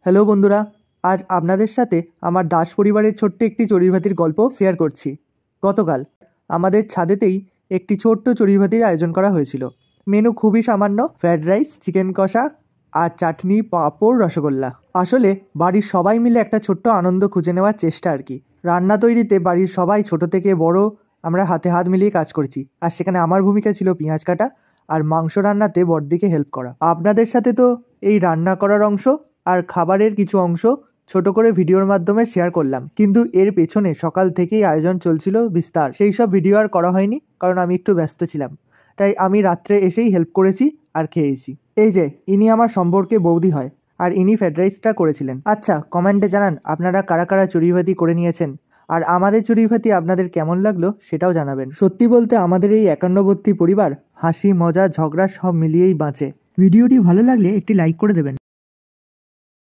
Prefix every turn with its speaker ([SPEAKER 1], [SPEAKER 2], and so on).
[SPEAKER 1] Hello বন্ধুরা, আজ আপনাদের সাথে আমার দাস পরিবারের ছোট্ট একটি চড়ুইভাতির গল্প শেয়ার করছি। গতকাল আমাদের ছাদেতেই একটি ছোট্ট চড়ুইভাতির আয়োজন করা হয়েছিল। মেনু খুবই সামান্য, ফ্রায়েড রাইস, চিকেন কষা আর চাটনি, পাঁপড়, রসগোল্লা। আসলে বাড়ির সবাই মিলে একটা ছোট্ট আনন্দ খুঁজে নেওয়ার চেষ্টা আর কি। রান্না তৈরিতে বাড়ির সবাই ছোট থেকে বড় আমরা হাতে হাত মিলিয়ে কাজ করেছি, আর সেখানে আমার ভূমিকা ছিল পেঁয়াজ কাটা আর মাংস রান্নাতে বড়দিকে হেল্প করা। আপনাদের সাথে তো এই রান্না করার অংশ আর খাবারের কিছু অংশ ছোট করে ভিডিওর মাধ্যমে শেয়ার করলাম, কিন্তু এর পেছনে সকাল থেকেই আয়োজন চলছিল বিস্তার। সেই সব ভিডিও আর করা হয়নি, কারণ আমি একটু ব্যস্ত ছিলাম। তাই আমি রাত্রে এসেই হেল্প করেছি আর খেয়েছি। এই যে ইনি আমার সম্পর্কে বৌদি হয়, আর ইনি ফ্রায়েড রাইসটা করেছিলেন। আচ্ছা, কমেন্টে জানান আপনারা কারা কারা চড়ুইভাতি করে নিয়েছেন, আর আমাদের চড়ুইভাতি আপনাদের কেমন লাগলো সেটাও জানাবেন। সত্যি বলতে আমাদের এই একান্নবর্তী পরিবার হাসি, মজা, ঝগড়া সব মিলিয়েই বাঁচে। ভিডিওটি ভালো লাগলে একটি লাইক করে দেবেন।